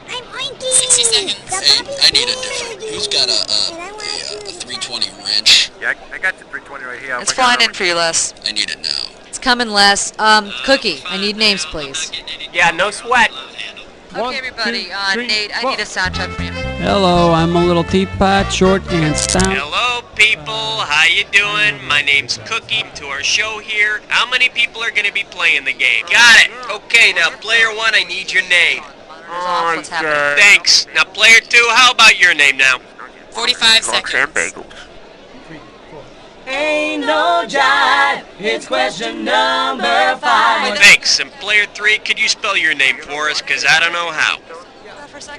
I'm Oinky. 60 seconds. Hey, I need a different. Who's got a 320 wrench? Yeah, I got the 320 right here. It's flying in for you, Les. I need it now. It's coming, Les. Cookie, I need names, please. Yeah, no sweat. Okay, everybody. Nate, I need a sound check from you. Hello, I'm a little teapot, short and stout. Hello, people. How you doing? My name's Cookie. To our show here. How many people are going to be playing the game? Got it. Okay, now player one, I need your name. What's happening? Thanks. Now player two, how about your name now? 45 seconds. Ain't no jive, it's question number 5. Thanks. And player three, could you spell your name for us? Because I don't know how.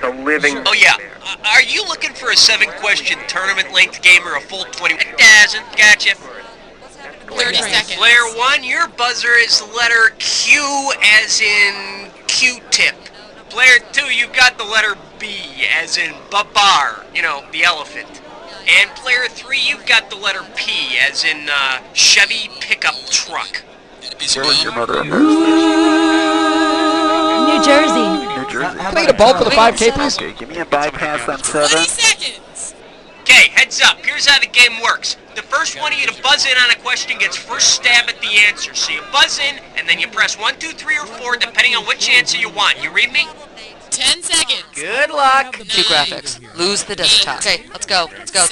The living. Oh, yeah. Are you looking for a 7-question tournament-length game or a full 20? It doesn't. Gotcha. 30 seconds. Player one, your buzzer is letter Q as in Q-tip. Player two, you got the letter B as in babar, you know, the elephant. And player three, you've got the letter P as in Chevy pickup truck. Where was your mother? New Jersey. New Jersey. Can I get a bulk for the 5K, please? Okay, give me a bypass on 20 7. seconds. Okay, heads up. Here's how the game works. The first one of you to buzz in on a question gets first stab at the answer. So you buzz in, and then you press 1, 2, 3, or 4, depending on which answer you want. You read me? 10 seconds. Good luck. Two graphics. Lose the desktop. Okay, let's go. Let's go.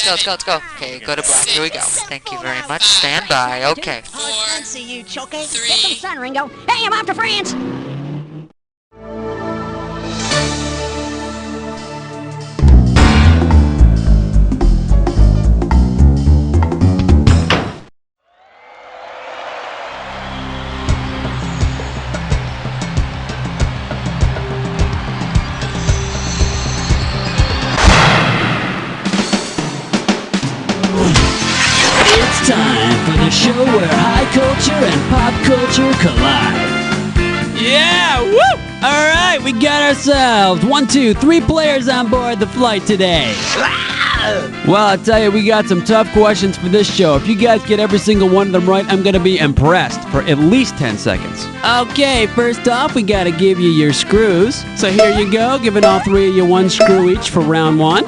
Okay, go to black. Here we go. Thank you very much. Stand by. Okay. 4, See you, Choke. Get 3. some sun, Ringo. Hey, I'm off to France. It's time for the show where high culture and pop culture collide. Yeah, woo! Alright, we got ourselves 1, 2, 3 players on board the flight today. Well, I'll tell you, we got some tough questions for this show. If you guys get every single one of them right, I'm going to be impressed for at least 10 seconds. Okay, first off, we got to give you your screws. So here you go, giving all 3 of you 1 screw each for round 1.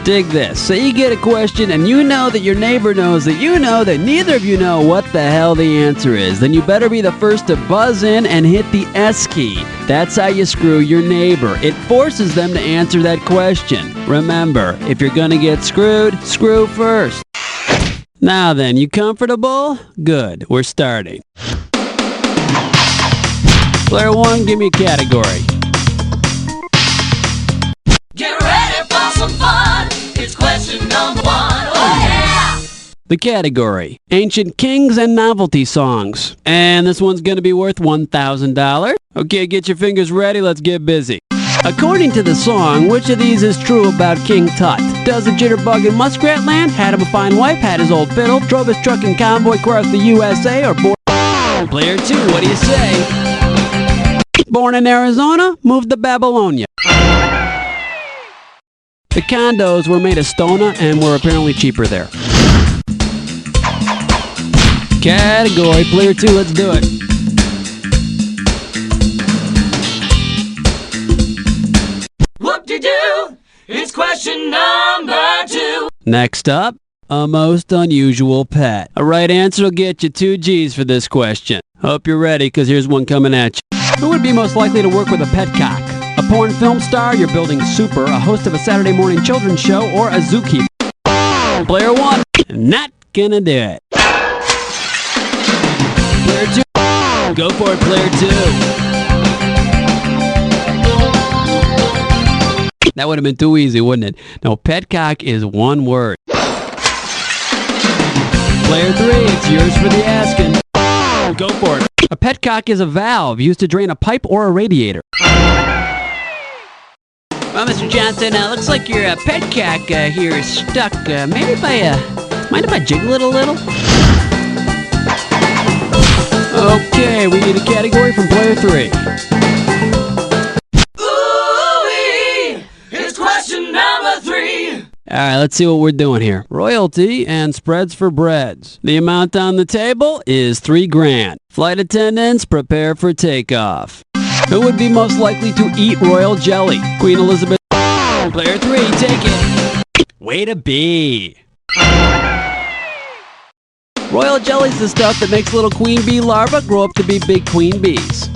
Dig this. So you get a question and you know that your neighbor knows that you know that neither of you know what the hell the answer is. Then you better be the first to buzz in and hit the S key. That's how you screw your neighbor. It forces them to answer that question. Remember, if you're gonna get screwed, screw first. Now then, you comfortable? Good. We're starting. Player 1, give me a category. Get ready for some fun, it's question number 1, oh yeah! The category, Ancient Kings and Novelty Songs. And this one's going to be worth $1,000. Okay, get your fingers ready, let's get busy. According to the song, which of these is true about King Tut? Does a jitterbug in Muskrat Land, had him a fine wife, had his old fiddle, drove his truck and convoy across the USA, or born... Player 2, what do you say? Born in Arizona, moved to Babylonia. The condos were made of stona and were apparently cheaper there. Category, player 2, let's do it. Whoop-de-doo, it's question number 2. Next up, a most unusual pet. A right answer will get you 2 G's for this question. Hope you're ready, because here's one coming at you. Who would be most likely to work with a petcock? A porn film star, you're building super, a host of a Saturday morning children's show, or a zookeeper? Player 1, not gonna do it. Player 2, go for it, player 2. That would have been too easy, wouldn't it? No, petcock is one word. Player 3, it's yours for the asking. Go for it. A petcock is a valve used to drain a pipe or a radiator. Well, Mr. Johnson, looks like your petcock here is stuck. Mind if I jiggle it a little? Okay, we need a category from player 3. Ooh-wee, it's question number 3. Alright, let's see what we're doing here. Royalty and spreads for breads. The amount on the table is $3,000. Flight attendants, prepare for takeoff. Who would be most likely to eat royal jelly? Queen Elizabeth. Player 3, take it. Way to be. Royal jelly's the stuff that makes little queen bee larvae grow up to be big queen bees.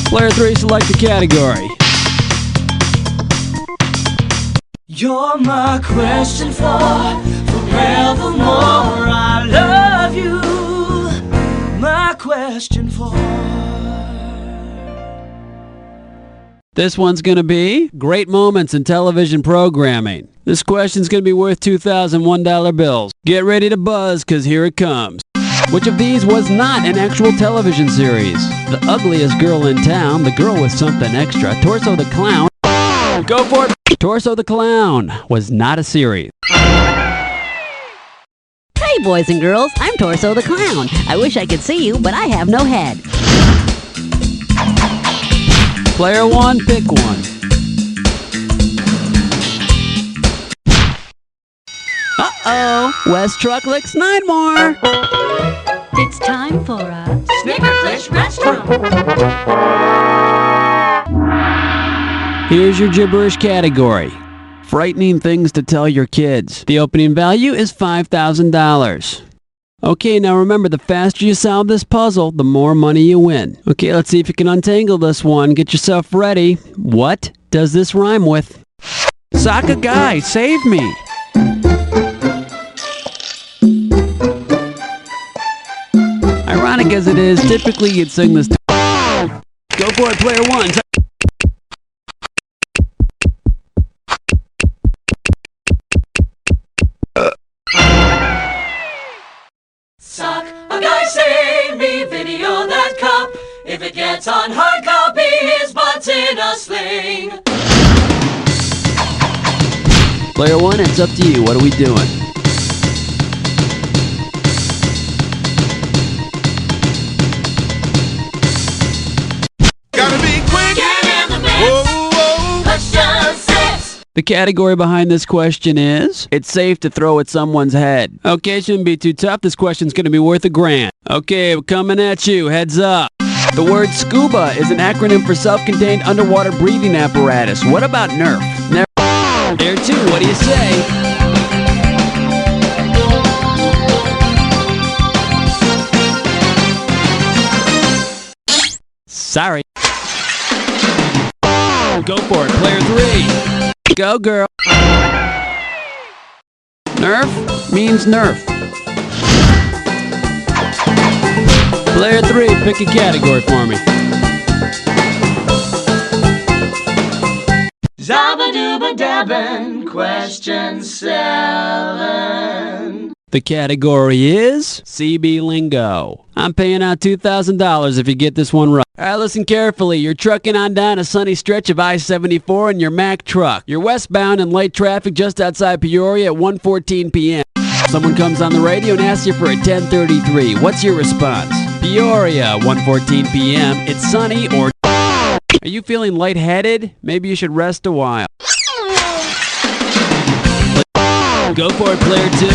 Player 3, select a category. You're my question for forevermore. I love you. My question for. This one's going to be great moments in television programming. This question's going to be worth $2,001 bills. Get ready to buzz, because here it comes. Which of these was not an actual television series? The Ugliest Girl in Town, The Girl with Something Extra, Torso the Clown. Go for it! Torso the Clown was not a series. Hey, boys and girls, I'm Torso the Clown. I wish I could see you, but I have no head. Player 1, pick one. Uh-oh, West Truck licks 9 more. It's time for a Snickerclish restaurant. Here's your gibberish category. Frightening things to tell your kids. The opening value is $5,000. Okay, now remember, the faster you solve this puzzle, the more money you win. Okay, let's see if you can untangle this one. Get yourself ready. What does this rhyme with? Soccer guy, save me. Ironic as it is, typically you'd sing this. Go for it, player 1. Sock a guy, save me, video that cup. If it gets on hard copy, his butt's in a sling. Player 1, it's up to you. What are we doing? Gotta be quick. Get in the mix. Whoa, whoa. Question 6. The category behind this question is, it's safe to throw at someone's head. Okay, shouldn't be too tough. This question's going to be worth $1,000. Okay, we're coming at you. Heads up. The word scuba is an acronym for self-contained underwater breathing apparatus. What about NERF? There too, what do you say? Sorry. Go for it, player 3. Go, girl. Nerf means Nerf. Player 3, pick a category for me. Zabba-dooba-dabbin', question 7. The category is CB Lingo. I'm paying out $2,000 if you get this one right. Alright, listen carefully. You're trucking on down a sunny stretch of I-74 in your Mack truck. You're westbound in late traffic just outside Peoria at 1:14 p.m. Someone comes on the radio and asks you for a 1033. What's your response? Peoria, 1:14 p.m. It's sunny or... Are you feeling lightheaded? Maybe you should rest a while. Go for it, player 2.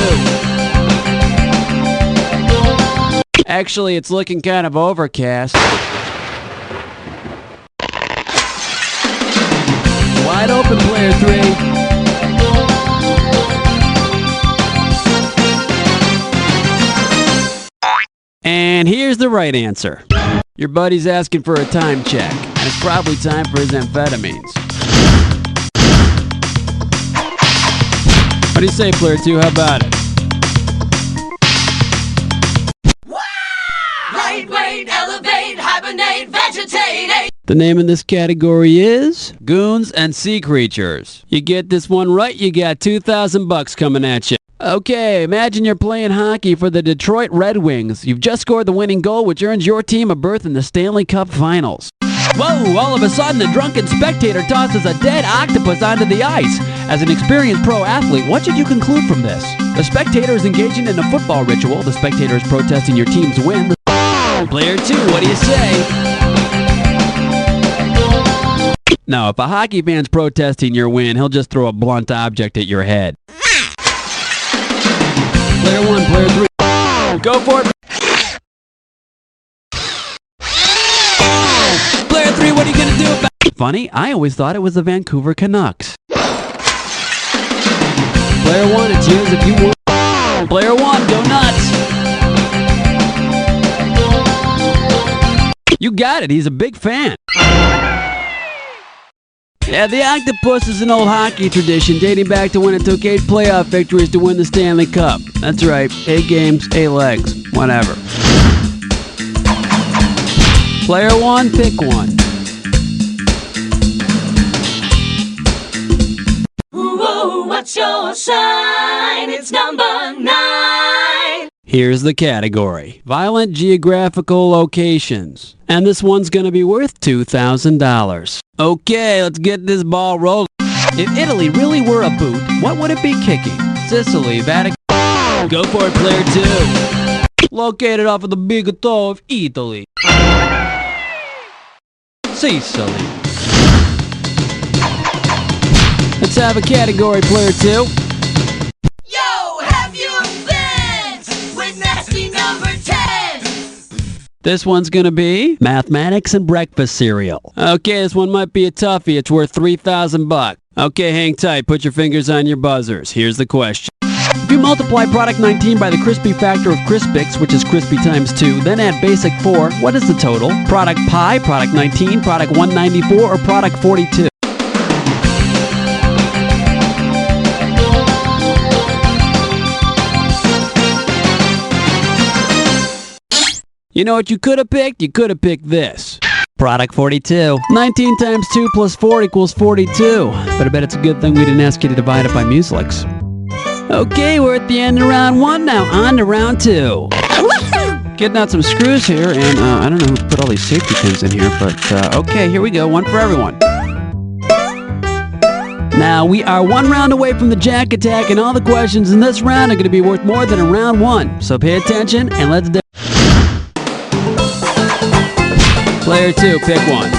Actually, it's looking kind of overcast. Wide open, player 3. And here's the right answer. Your buddy's asking for a time check, and it's probably time for his amphetamines. What do you say, player 2? How about it? Lightweight, elevate, hibernate, vegetate. The name in this category is Goons and Sea Creatures. You get this one right, you got $2,000 coming at you. Okay, imagine you're playing hockey for the Detroit Red Wings. You've just scored the winning goal, which earns your team a berth in the Stanley Cup Finals. Whoa, all of a sudden a drunken spectator tosses a dead octopus onto the ice. As an experienced pro athlete, what should you conclude from this? The spectator is engaging in a football ritual. The spectator is protesting your team's win. Player 2, what do you say? No, if a hockey fan's protesting your win, he'll just throw a blunt object at your head. Player 1, player 3. Go for it. Player 3, what are you gonna do about it? Funny, I always thought it was the Vancouver Canucks. Player 1, it's yours if you want. Player 1, go nuts. You got it, he's a big fan. Yeah, the octopus is an old hockey tradition dating back to when it took 8 playoff victories to win the Stanley Cup. That's right, 8 games, 8 legs, whatever. Player 1, pick one. Whoa, what's your sign? It's number 9. Here's the category. Violent geographical locations. And this one's gonna be worth $2,000. Okay, let's get this ball rolling. If Italy really were a boot, what would it be kicking? Sicily, Vatican... Go for it, player 2. Located off of the big toe of Italy. Sicily. Let's have a category, player 2. Yo, have you offense with nasty number 10? This one's gonna be mathematics and breakfast cereal. Okay, this one might be a toughie. It's worth $3,000. Okay, hang tight. Put your fingers on your buzzers. Here's the question. If you multiply product 19 by the crispy factor of Crispix, which is crispy times 2, then add basic 4, what is the total? Product pi, product 19, product 194, or product 42? You know what you could have picked? You could have picked this. Product 42. 19 times 2 plus 4 equals 42. But I bet it's a good thing we didn't ask you to divide it by Muslix. Okay, we're at the end of round 1 now. On to round 2. Getting out some screws here, and I don't know who put all these safety pins in here, but okay, here we go. One for everyone. Now, we are 1 round away from the Jack Attack, and all the questions in this round are going to be worth more than in round 1. So pay attention, and let's do. Player 2, pick one.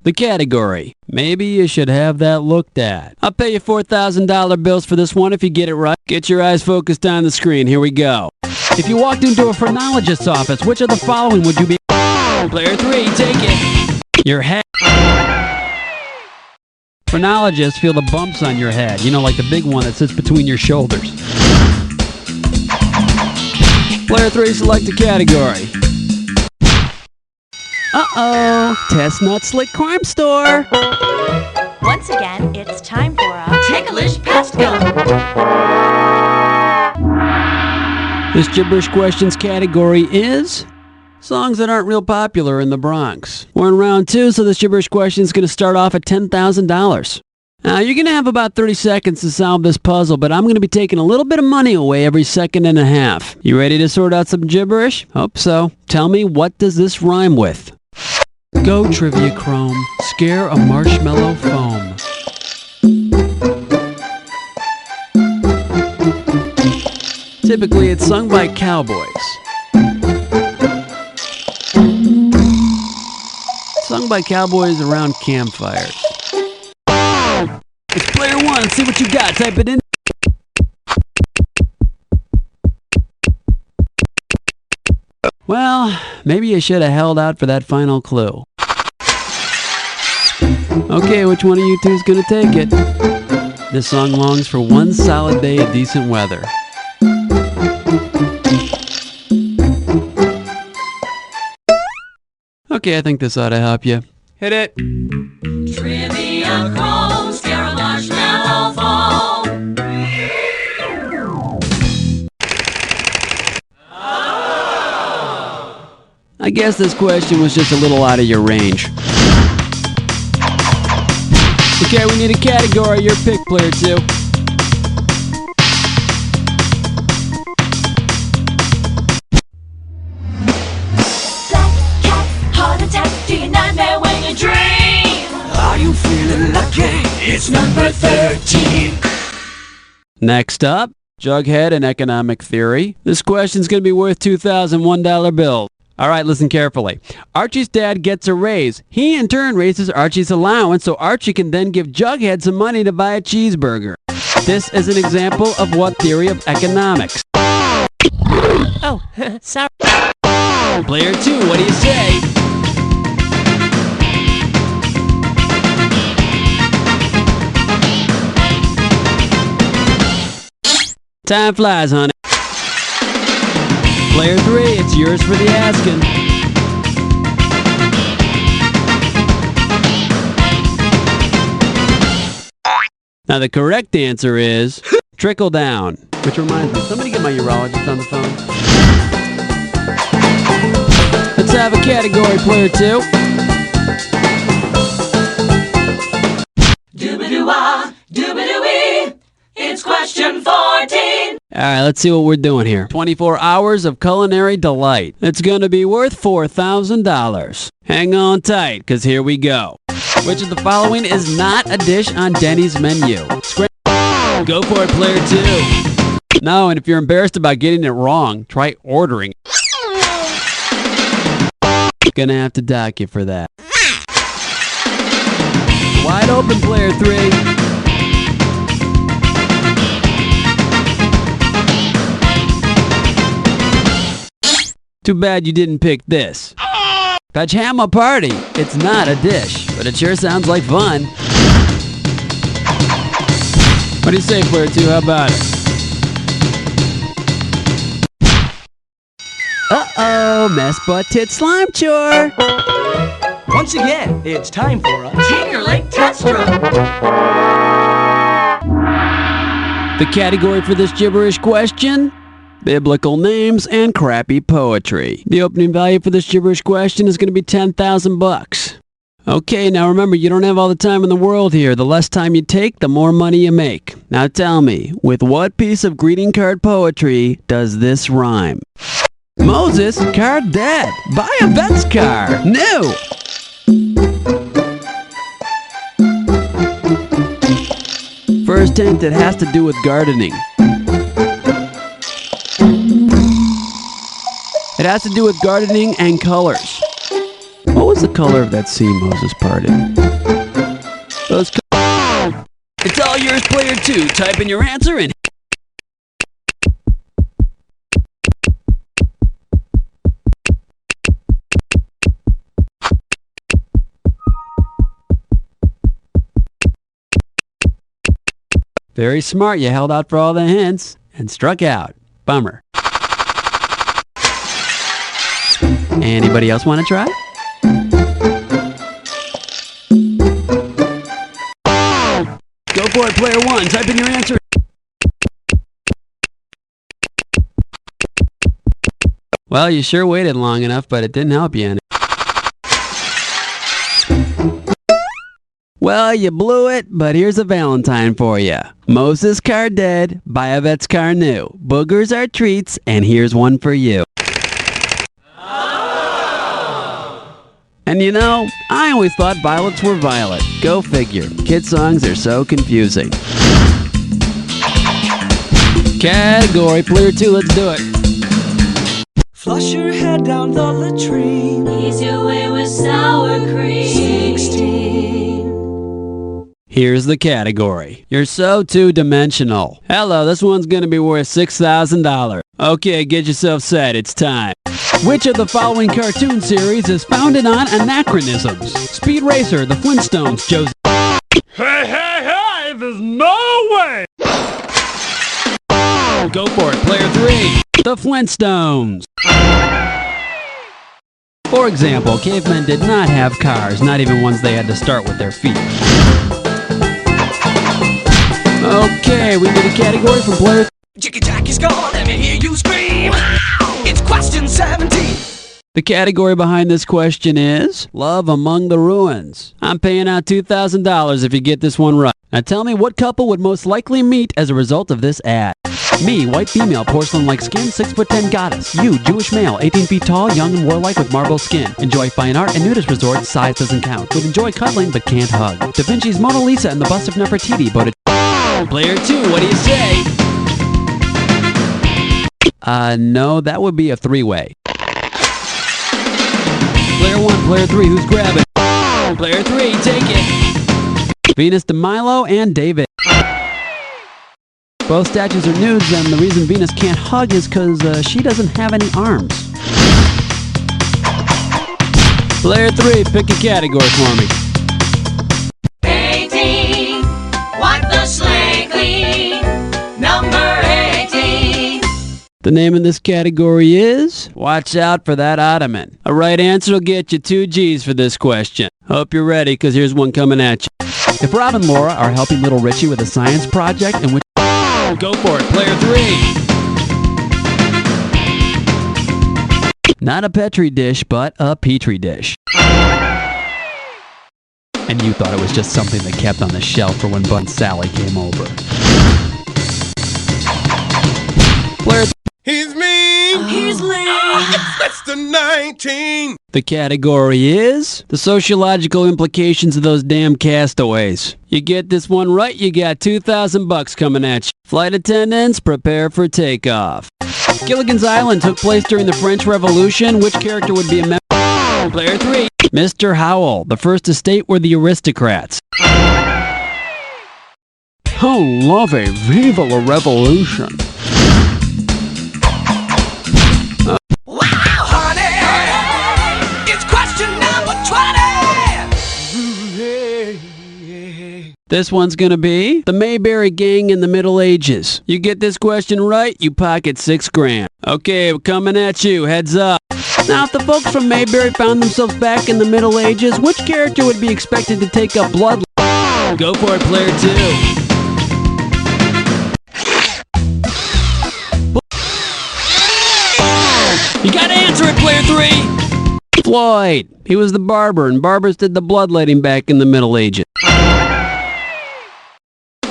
The category. Maybe you should have that looked at. I'll pay you $4,000 bills for this one if you get it right. Get your eyes focused on the screen. Here we go. If you walked into a phrenologist's office, which of the following would you be? Player 3, take it. Your head. Phrenologists feel the bumps on your head. You know, like the big one that sits between your shoulders. Player 3, select a category. Uh-oh, Testnut Slick Crime Store. Once again, it's time for a Ticklish Pest Gun. This gibberish questions category is songs that aren't real popular in the Bronx. We're in round 2, so this gibberish question is going to start off at $10,000. Now, you're going to have about 30 seconds to solve this puzzle, but I'm going to be taking a little bit of money away every second and a half. You ready to sort out some gibberish? Hope so. Tell me, what does this rhyme with? Go, Trivia Chrome. Scare a marshmallow foam. Typically, it's sung by cowboys. Sung by cowboys around campfires. It's player 1. See what you got. Type it in. Well, maybe you should have held out for that final clue. Okay, which one of you two is going to take it? This song longs for one solid day of decent weather. Okay, I think this ought to help you. Hit it. Trivia Chrome, scare a marshmallow foam. I guess this question was just a little out of your range. Okay, we need a category. Your pick, player 2. Black cat, heart attack, do you nightmare when you dream? Are you feeling lucky? It's number 13. Next up, Jughead and economic theory. This question's going to be worth $2,001 bills. All right, listen carefully. Archie's dad gets a raise. He in turn raises Archie's allowance so Archie can then give Jughead some money to buy a cheeseburger. This is an example of what theory of economics? Oh, sorry. Player 2, what do you say? Time flies, honey. Player 3, it's yours for the asking. Now the correct answer is trickle down. Which reminds me, somebody get my urologist on the phone. Let's have a category, player 2. Doobadoo-wah, doobadoo-wee. It's question 14. Alright, let's see what we're doing here. 24 hours of culinary delight. It's gonna be worth $4,000. Hang on tight, because here we go. Which of the following is not a dish on Denny's menu? Go for it, player 2. No, and if you're embarrassed about getting it wrong, try ordering. Gonna have to dock you for that. Wide open, player 3. Too bad you didn't pick this. Pajama party. It's not a dish, but it sure sounds like fun. What do you say, player 2? How about it? Uh-oh, mess butt tit slime chore. Once again, it's time for a Tinker Link test run. The category for this gibberish question? Biblical names and crappy poetry. The opening value for this gibberish question is going to be 10,000 bucks. Okay, now remember, you don't have all the time in the world here. The less time you take, the more money you make. Now tell me, with what piece of greeting card poetry does this rhyme? Moses, car dead. Buy a vet's car. New. First hint, it has to do with gardening. It has to do with gardening and colors. What was the color of that sea Moses parted? Those It's all yours, player 2. Type in your answer and... Very smart. You held out for all the hints and struck out. Bummer. Anybody else want to try? Go for it, player 1. Type in your answer. Well, you sure waited long enough, but it didn't help you any. Well, you blew it, but here's a Valentine for you. Moses' car dead, buy a vet's car new. Boogers are treats, and here's one for you. And you know, I always thought violets were violet. Go figure. Kid songs are so confusing. Category, player 2, let's do it. flush your head down the latrine. Ease your way with sour cream. 16. Here's the category. You're so two-dimensional. Hello, this one's gonna be worth $6,000. Okay, get yourself set. It's time. Which of the following cartoon series is founded on anachronisms? Speed Racer, The Flintstones, Josie. Hey, there's no way! Go for it, player 3. The Flintstones. For example, cavemen did not have cars, not even ones they had to start with their feet. Okay, we need a category from player... Jiggy Jack is gone, let me hear you scream. It's question 17. The category behind this question is Love Among the Ruins. I'm paying out $2,000 if you get this one right. Now tell me what couple would most likely meet as a result of this ad. Me, white female, porcelain-like skin, 6'10" goddess. You, Jewish male, 18 feet tall, young and warlike with marble skin. Enjoy fine art and nudist resorts, size doesn't count. Would enjoy cuddling but can't hug. Da Vinci's Mona Lisa and the bust of Nefertiti, but Player 2, what do you say? No, that would be a three-way. Player 1, player 3, who's grabbing? Player 3, take it. Venus de Milo and David. Both statues are nudes, and the reason Venus can't hug is because she doesn't have any arms. Player 3, pick a category for me. 18, wipe the slate clean. Number 18. The name of this category is Watch Out for That Ottoman. A right answer will get you 2 G's for this question. Hope you're ready, because here's one coming at you. If Rob and Laura are helping little Richie with a science project in which... Go for it, player 3. Not a Petri dish, but a Petri dish. And you thought it was just something they kept on the shelf for when Bun Sally came over. Player... He's mean. He's lame. That's the 19. The category is the sociological implications of those damn castaways. You get this one right, you got $2,000 coming at you. Flight attendants, prepare for takeoff. Gilligan's Island took place during the French Revolution. Which character would be a member? Player 3. Mr. Howell. The first estate were the aristocrats. Oh, lovey, viva la revolution. Wow, honey, it's question number 20. This one's gonna be the Mayberry Gang in the Middle Ages. You get this question right, you pocket $6 grand. Okay, we're coming at you, heads up. Now, if the folks from Mayberry found themselves back in the Middle Ages, which character would be expected to take up blood? Go for it, player 2. You gotta answer it, player 3! Floyd. He was the barber, and barbers did the bloodletting back in the Middle Ages.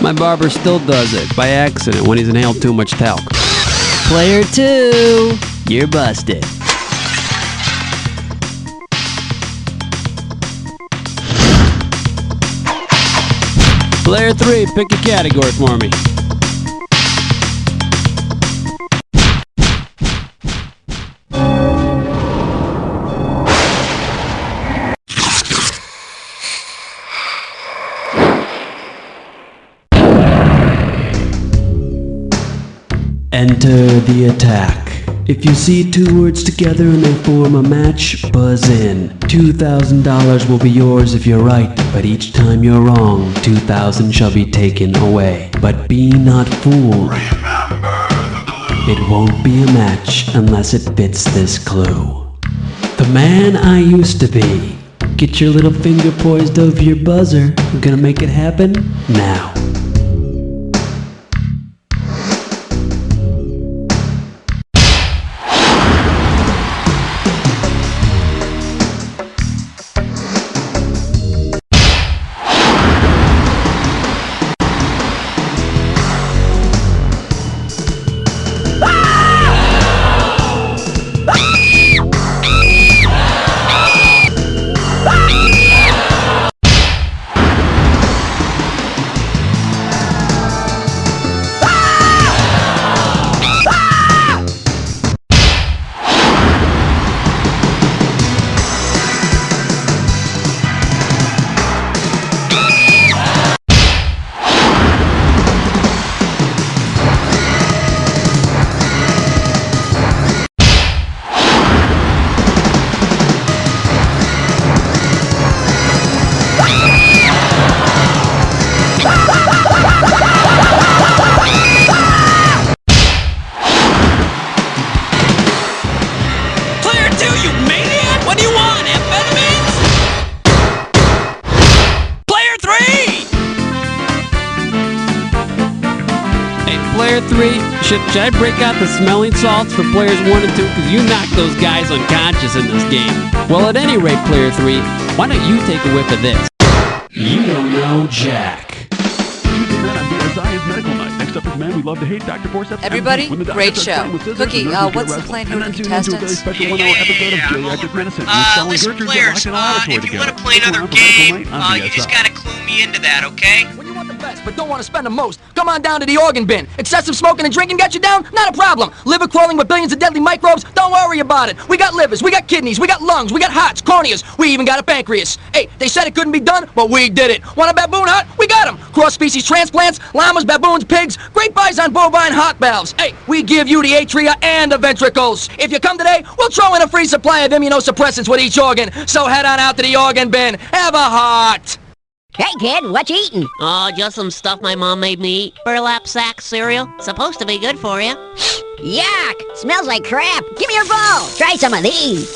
My barber still does it, by accident, when he's inhaled too much talc. Player 2, you're busted. Player 3, pick a category for me. Enter the attack. If you see 2 words together and they form a match, buzz in. $2,000 will be yours if you're right, but each time you're wrong, $2,000 shall be taken away. But be not fooled. It won't be a match unless it fits this clue. The man I used to be. Get your little finger poised over your buzzer. I'm gonna make it happen now. Player 3, should I break out the smelling salts for players 1 and 2? Because you knocked those guys unconscious in this game. Well, at any rate, player 3, why don't you take a whiff of this? You don't know Jack. Tuesday night on BSI's Medical Night. Next up is Man We Love to Hate, Dr. Forceps. Everybody, great show. Cookie, what's the plan here with the contestants? Hold on. Listen, players, if you want to play another game, you just got to clue me into that, okay? When you want the best, but don't want to spend the most. Come on down to the organ bin. Excessive smoking and drinking got you down? Not a problem. Liver crawling with billions of deadly microbes? Don't worry about it. We got livers, we got kidneys, we got lungs, we got hearts, corneas, we even got a pancreas. Hey, they said it couldn't be done, but we did it. Want a baboon heart? We got them. Cross-species transplants, llamas, baboons, pigs, great bison, bovine heart valves. Hey, we give you the atria and the ventricles. If you come today, we'll throw in a free supply of immunosuppressants with each organ. So head on out to the organ bin. Have a heart. Hey, kid, what you eating? Oh, just some stuff my mom made me eat. Burlap sack cereal. Supposed to be good for you. Yuck! Smells like crap. Give me your bowl. Try some of these.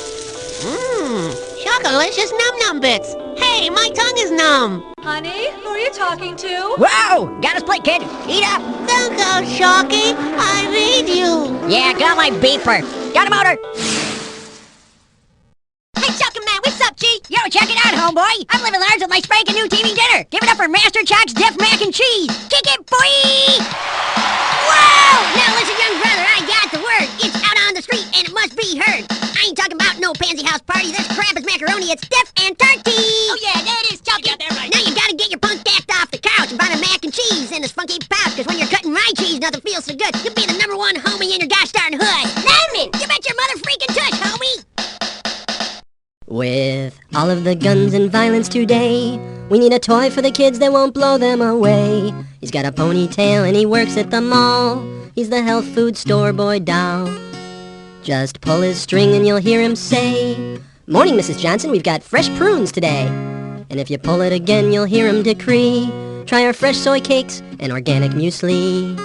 Mmm, chocolicious num-num bits. Hey, my tongue is numb. Honey, who are you talking to? Whoa! Got a split, kid. Eat up. Don't go, Shocky. I need you. Yeah, got my beeper. Got a motor. Hey, Chuck Man, what's up, G? Yo, check it out, homeboy. I'm living large with my spanking new TV dinner. Give it up for Master Chuck's Diff Mac and Cheese. Kick it, boy! Whoa! Now listen, young brother, I got the word. It's out on the street and it must be heard. I ain't talking about no pansy house party. This crap is macaroni. It's Diff and Turkey. Oh, yeah, there it is, Chuck. You got that right. Now you gotta get your punk act off the couch and buy the mac and cheese in this funky pouch. Cause when you're cutting my cheese, nothing feels so good. You'll be the #1 homie in your gosh darn hood. Lemon! You bet your mother freaking tush, homie! With all of the guns and violence today, we need a toy for the kids that won't blow them away. He's got a ponytail and he works at the mall. He's the health food store boy doll. Just pull his string and you'll hear him say, "Morning, Mrs. Johnson, we've got fresh prunes today." And if you pull it again, you'll hear him decree, "Try our fresh soy cakes and organic muesli."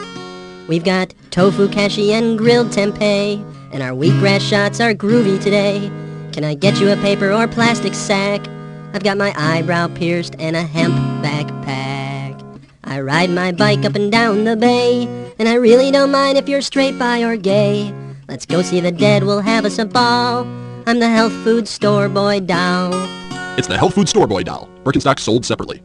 We've got tofu kashi and grilled tempeh, and our wheatgrass shots are groovy today. Can I get you a paper or plastic sack? I've got my eyebrow pierced and a hemp backpack. I ride my bike up and down the bay, and I really don't mind if you're straight, bi, or gay. Let's go see the dead, we'll have us a ball. I'm the health food store boy doll. It's the health food store boy doll. Birkenstock sold separately.